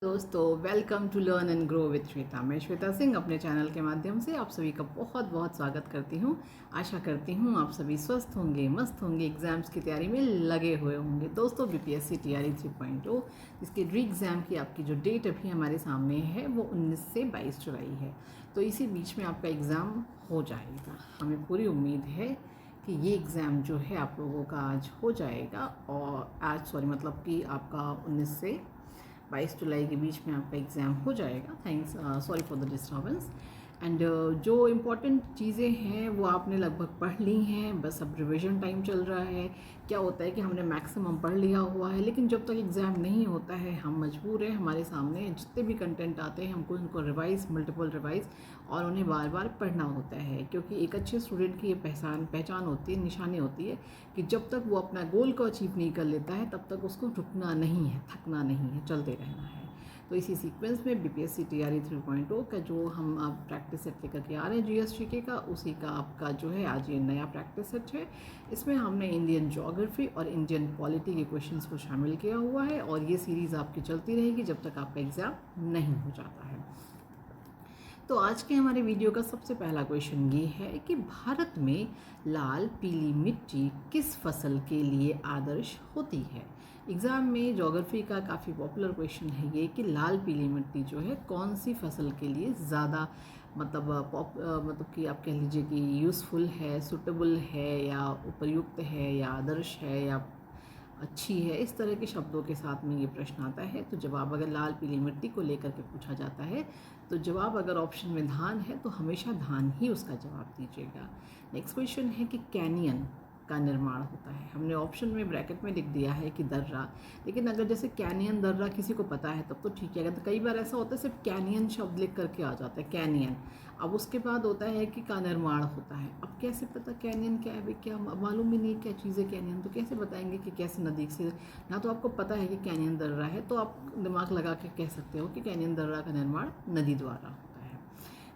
दोस्तों, welcome to learn and grow with Shweta. मैं श्वेता सिंह अपने चैनल के माध्यम से आप सभी का बहुत बहुत स्वागत करती हूँ। आशा करती हूँ आप सभी स्वस्थ होंगे, मस्त होंगे, एग्ज़ाम्स की तैयारी में लगे हुए होंगे। दोस्तों, बीपीएससी टीआरई 3.0 इसके री एग्ज़ाम की आपकी जो डेट अभी हमारे सामने है वो 19 से 22 जुलाई है। तो इसी बीच में आपका एग्ज़ाम हो जाएगा। हमें पूरी उम्मीद है कि ये एग्ज़ाम जो है आप लोगों का आज हो जाएगा। और आज मतलब कि आपका 19 से 22 जुलाई के बीच में आपका एग्ज़ाम हो जाएगा। Thanks, sorry for the disturbance. And जो इम्पॉर्टेंट चीज़ें हैं वो आपने लगभग पढ़ ली हैं, बस अब रिविज़न टाइम चल रहा है। क्या होता है कि हमने मैक्सिमम पढ़ लिया हुआ है, लेकिन जब तक एग्ज़ाम नहीं होता है हम मजबूर हैं, हमारे सामने जितने भी कंटेंट आते हैं हमको उनको रिवाइज़, मल्टीपल रिवाइज़ और उन्हें बार बार पढ़ना होता है। क्योंकि एक अच्छे स्टूडेंट की ये पहचान होती है, निशानी होती है कि जब तक वो अपना गोल को अचीव नहीं कर लेता है तब तक उसको रुकना नहीं है, थकना नहीं है, चलते रहना है। तो इसी सीक्वेंस में बीपीएससी टीआरई 3.0 का जो हम अब प्रैक्टिस सेट लेकर के आ रहे हैं जीएसटीके का, उसी का आपका जो है आज ये नया प्रैक्टिस सेट है। इसमें हमने इंडियन ज्योग्राफी और इंडियन पॉलिटी के क्वेश्चंस को शामिल किया हुआ है और ये सीरीज़ आपकी चलती रहेगी जब तक आपका एग्ज़ाम नहीं हो जाता है। तो आज के हमारे वीडियो का सबसे पहला क्वेश्चन ये है कि भारत में लाल पीली मिट्टी किस फसल के लिए आदर्श होती है। एग्ज़ाम में ज्योग्राफी का काफ़ी पॉपुलर क्वेश्चन है ये कि लाल पीली मिट्टी जो है कौन सी फसल के लिए ज़्यादा मतलब कि आप कह लीजिए कि यूज़फुल है, सुटेबल है या उपयुक्त है या आदर्श है या अच्छी है। इस तरह के शब्दों के साथ में ये प्रश्न आता है। तो जवाब अगर लाल पीली मिट्टी को लेकर के पूछा जाता है तो जवाब अगर ऑप्शन में धान है तो हमेशा धान ही उसका जवाब दीजिएगा। नेक्स्ट क्वेश्चन है कि कैनियन का निर्माण होता है। हमने ऑप्शन में ब्रैकेट में लिख दिया है कि दर्रा, लेकिन अगर जैसे कैनियन दर्रा किसी को पता है तब तो ठीक है। अगर कई बार ऐसा होता है सिर्फ कैनियन शब्द लिख करके आ जाता है कैनियन, अब उसके बाद होता है कि का निर्माण होता है। अब कैसे पता कैनियन क्या है, क्या मालूम ही नहीं क्या चीज़ है कैनियन, तो कैसे बताएंगे कि कैसे नदी से। ना तो आपको पता है कि कैनियन दर्रा है तो आप दिमाग लगा के कह सकते हो कि कैनियन दर्रा का निर्माण नदी द्वारा होता है।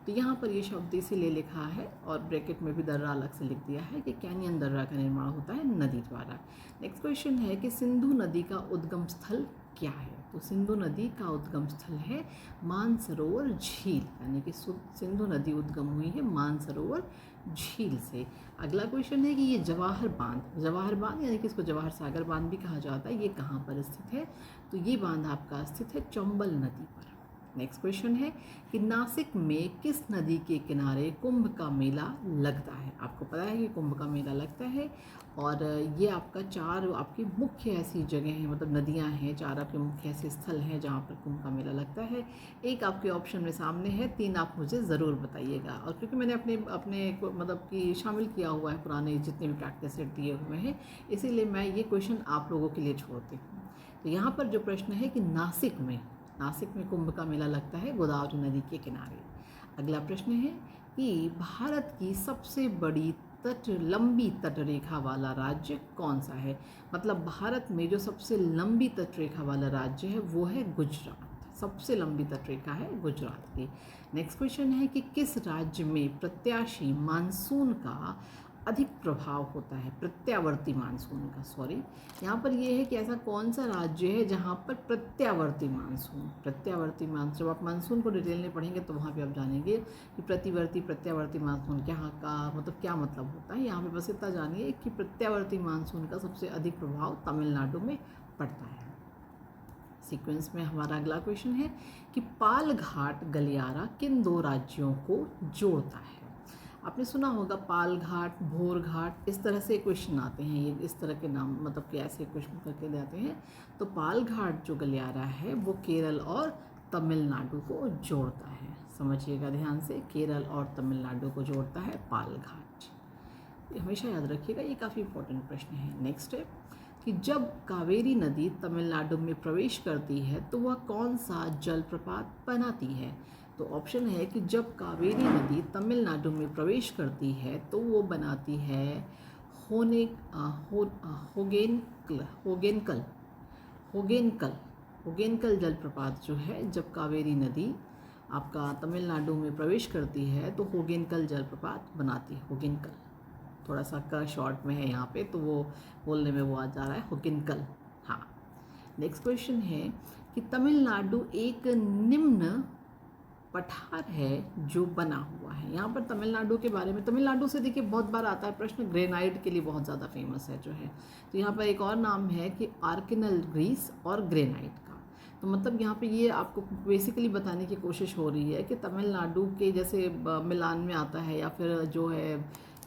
तो यहाँ पर ये शब्द इसीलिए लिखा है और ब्रैकेट में भी दर्रा अलग से लिख दिया है कि कैनियन दर्रा का निर्माण होता है नदी द्वारा। नेक्स्ट क्वेश्चन है कि सिंधु नदी का उद्गम स्थल क्या है। तो सिंधु नदी का उद्गम स्थल है मानसरोवर झील, यानी कि सिंधु नदी उद्गम हुई है मानसरोवर झील से। अगला क्वेश्चन है कि ये जवाहर बांध यानी कि इसको जवाहर सागर बांध भी कहा जाता है, ये कहाँ पर स्थित है। तो ये बांध आपका स्थित है चंबल नदी पर। नेक्स्ट क्वेश्चन है कि नासिक में किस नदी के किनारे कुंभ का मेला लगता है। आपको पता है कि कुंभ का मेला लगता है और ये आपका चार आपकी मुख्य ऐसी जगह हैं, मतलब नदियां हैं, चार आपके मुख्य ऐसे स्थल हैं जहाँ पर कुंभ का मेला लगता है। एक आपके ऑप्शन में सामने है, तीन आप मुझे ज़रूर बताइएगा। और क्योंकि मैंने अपने अपने मतलब कि शामिल किया हुआ है पुराने जितने भी प्रैक्टिस सेट दिए हुए हैं, इसीलिए मैं ये क्वेश्चन आप लोगों के लिए छोड़ती हूँ। तो यहाँ पर जो प्रश्न है कि नासिक में कुंभ का मेला लगता है गोदावरी नदी के किनारे। अगला प्रश्न है कि भारत की सबसे बड़ी लंबी तटरेखा वाला राज्य कौन सा है। मतलब भारत में जो सबसे लंबी तटरेखा वाला राज्य है वो है गुजरात, सबसे लंबी तटरेखा है गुजरात की। नेक्स्ट क्वेश्चन है कि किस राज्य में प्रत्याशी मानसून का अधिक प्रभाव होता है, प्रत्यावर्ती मानसून का, सॉरी यहाँ पर ये है कि ऐसा कौन सा राज्य है जहाँ पर प्रत्यावर्ती मानसून, जब आप मानसून को डिटेल में पढ़ेंगे तो वहाँ पे आप जानेंगे कि प्रत्यावर्ती मानसून क्या का मतलब क्या मतलब होता है। यहाँ पे बस इतना जानिए कि प्रत्यावर्ती मानसून का सबसे अधिक प्रभाव तमिलनाडु में पड़ता है। सीक्वेंस में हमारा अगला क्वेश्चन है कि पालघाट गलियारा किन दो राज्यों को जोड़ता है। आपने सुना होगा पालघाट, भोरघाट, इस तरह से क्वेश्चन आते हैं, ये इस तरह के नाम मतलब कि ऐसे क्वेश्चन करके देते हैं। तो पालघाट जो गलियारा है वो केरल और तमिलनाडु को जोड़ता है। समझिएगा ध्यान से, केरल और तमिलनाडु को जोड़ता है पालघाट। ये हमेशा याद रखिएगा, ये काफ़ी इंपॉर्टेंट प्रश्न है। नेक्स्ट है कि जब कावेरी नदी तमिलनाडु में प्रवेश करती है तो वह कौन सा जलप्रपात बनाती है। तो ऑप्शन है कि जब कावेरी नदी तमिलनाडु में प्रवेश करती है तो वो बनाती है होगेनकल जलप्रपात जो है। जब कावेरी नदी आपका तमिलनाडु में प्रवेश करती है तो होगेनकल जलप्रपात बनाती है। होगेनकल थोड़ा सा का शॉर्ट में है यहाँ पे, तो वो बोलने में वो आ जा रहा है होगेनकल। हाँ, नेक्स्ट क्वेश्चन है कि तमिलनाडु एक निम्न पठार है जो बना हुआ है। यहाँ पर तमिलनाडु के बारे में, तमिलनाडु से देखिए बहुत बार आता है प्रश्न, ग्रेनाइट के लिए बहुत ज़्यादा फेमस है जो है। तो यहाँ पर एक और नाम है कि आर्किनल ग्रीस और ग्रेनाइट का। तो मतलब यहाँ पे ये आपको बेसिकली बताने की कोशिश हो रही है कि तमिलनाडु के जैसे मिलान में आता है या फिर जो है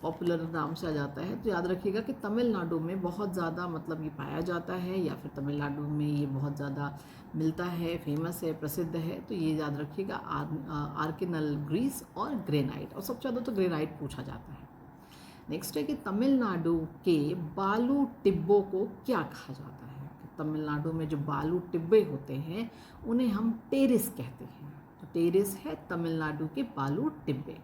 पॉपुलर नाम से आ जाता है, तो याद रखिएगा कि तमिलनाडु में बहुत ज़्यादा मतलब ये पाया जाता है या फिर तमिलनाडु में ये बहुत ज़्यादा मिलता है, फेमस है, प्रसिद्ध है। तो ये याद रखिएगा आर्किनल ग्रीस और ग्रेनाइट, और सबसे ज़्यादा तो ग्रेनाइट पूछा जाता है। नेक्स्ट है कि तमिलनाडु के बालू टिब्बों को क्या कहा जाता है। तमिलनाडु में जो बालू टिब्बे होते हैं उन्हें हम टेरिस कहते हैं। तो टेरिस है तमिलनाडु के बालू टिब्बे।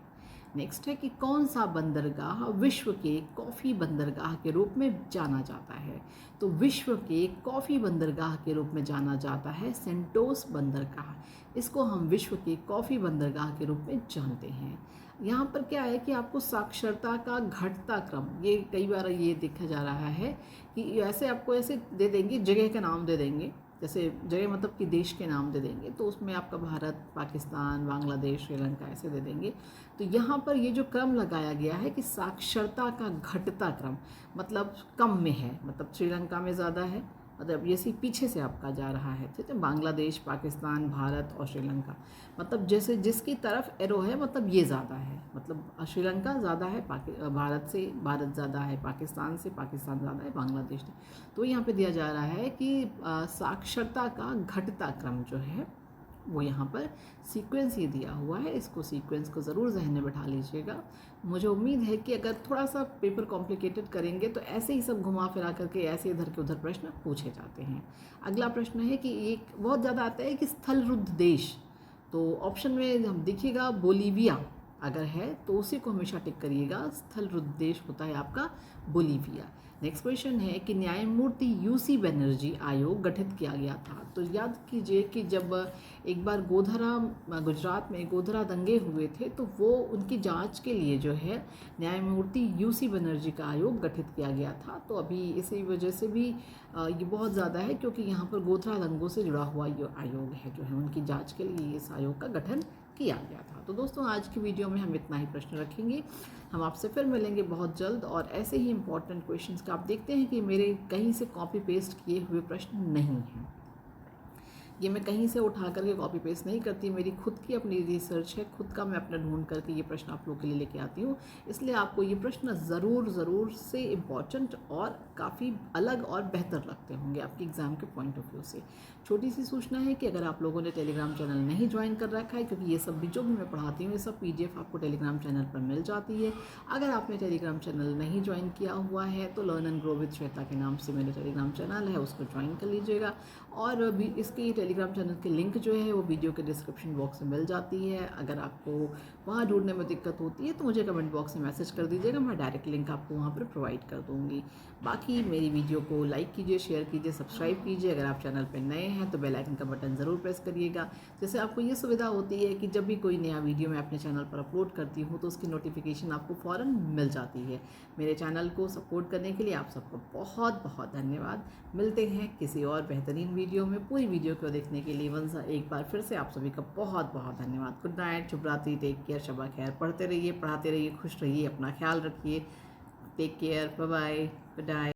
नेक्स्ट है कि कौन सा बंदरगाह विश्व के कॉफ़ी बंदरगाह के रूप में जाना जाता है। तो विश्व के कॉफ़ी बंदरगाह के रूप में जाना जाता है सेंटोस बंदरगाह। इसको हम विश्व के कॉफ़ी बंदरगाह के रूप में जानते हैं। यहाँ पर क्या है कि आपको साक्षरता का घटता क्रम, ये कई बार ये देखा जा रहा है कि ऐसे आपको ऐसे दे देंगे, जगह का नाम दे देंगे, जैसे जगह मतलब कि देश के नाम दे देंगे, तो उसमें आपका भारत, पाकिस्तान, बांग्लादेश, श्रीलंका ऐसे दे देंगे। तो यहाँ पर ये जो क्रम लगाया गया है कि साक्षरता का घटता क्रम, मतलब कम में है, मतलब श्रीलंका में ज़्यादा है, मतलब ये सी पीछे से आपका जा रहा है, ठीक है। बांग्लादेश, पाकिस्तान, भारत और श्रीलंका, मतलब जैसे जिसकी तरफ एरो है मतलब ये ज़्यादा है, मतलब श्रीलंका ज़्यादा है भारत से, भारत ज़्यादा है पाकिस्तान से, पाकिस्तान ज़्यादा है बांग्लादेश से। तो यहाँ पे दिया जा रहा है कि साक्षरता का घटता क्रम जो है वो यहाँ पर सीक्वेंस ही दिया हुआ है। इसको सीक्वेंस को ज़रूर जहन में बैठा लीजिएगा। मुझे उम्मीद है कि अगर थोड़ा सा पेपर कॉम्प्लिकेटेड करेंगे तो ऐसे ही सब घुमा फिरा करके ऐसे इधर के उधर प्रश्न पूछे जाते हैं। अगला प्रश्न है कि एक बहुत ज़्यादा आता है कि स्थलरुद्ध देश, तो ऑप्शन में हम देखिएगा बोलीविया अगर है तो उसी को हमेशा टिक करिएगा। स्थलरुद्ध देश होता है आपका बोलीविया। नेक्स्ट क्वेश्चन है कि न्यायमूर्ति यूसी बनर्जी आयोग गठित किया गया था। तो याद कीजिए कि जब एक बार गुजरात में गोधरा दंगे हुए थे तो वो उनकी जांच के लिए जो है न्यायमूर्ति यूसी बनर्जी का आयोग गठित किया गया था। तो अभी इसी वजह से भी ये बहुत ज़्यादा है क्योंकि यहाँ पर गोधरा दंगों से जुड़ा हुआ ये आयोग है जो है, उनकी जाँच के लिए इस आयोग का गठन किया गया था। तो दोस्तों आज की वीडियो में हम इतना ही प्रश्न रखेंगे। हम आपसे फिर मिलेंगे बहुत जल्द और ऐसे ही इंपॉर्टेंट क्वेश्चंस का। आप देखते हैं कि मेरे कहीं से कॉपी पेस्ट किए हुए प्रश्न नहीं हैं, ये मैं कहीं से उठा करके कॉपी पेस्ट नहीं करती, मेरी खुद की अपनी रिसर्च है, खुद का मैं अपना ढूंढ करके ये प्रश्न आप लोगों के लिए लेके आती हूँ। इसलिए आपको ये प्रश्न ज़रूर से इम्पॉर्टेंट और काफ़ी अलग और बेहतर लगते होंगे आपके एग्ज़ाम के पॉइंट ऑफ व्यू से। छोटी सी सूचना है कि अगर आप लोगों ने टेलीग्राम चैनल नहीं ज्वाइन कर रखा है, क्योंकि ये सब भी जो भी मैं पढ़ाती हूँ ये सब PDF आपको टेलीग्राम चैनल पर मिल जाती है। अगर आपने टेलीग्राम चैनल नहीं ज्वाइन किया हुआ है तो learn and grow with Shweta के नाम से मेरा टेलीग्राम चैनल है, उसको ज्वाइन कर लीजिएगा। और भी इसकी टेलीग्राम चैनल की लिंक जो है वो वीडियो के डिस्क्रिप्शन बॉक्स में मिल जाती है। अगर आपको वहाँ ढूंढने में दिक्कत होती है तो मुझे कमेंट बॉक्स में मैसेज कर दीजिएगा, मैं डायरेक्ट लिंक आपको वहाँ पर प्रोवाइड कर दूँगी। बाकी मेरी वीडियो को लाइक कीजिए, शेयर कीजिए, सब्सक्राइब कीजिए। अगर आप चैनल पर नए हैं तो बेल आइकन का बटन ज़रूर प्रेस करिएगा, जिससे आपको ये सुविधा होती है कि जब भी कोई नया वीडियो मैं अपने चैनल पर अपलोड करती हूँ तो उसकी नोटिफिकेशन आपको फ़ौरन मिल जाती है। मेरे चैनल को सपोर्ट करने के लिए आप सबको बहुत बहुत धन्यवाद। मिलते हैं किसी और बेहतरीन वीडियो में। पूरी वीडियो को देखने के लिए एक बार फिर से आप सभी का बहुत बहुत धन्यवाद। गुड नाइट, शुभ रात्रि, टेक केयर, शबा खैर। पढ़ते रहिए, पढ़ाते रहिए, खुश रहिए, अपना ख्याल रखिए। Take care, bye bye, good night.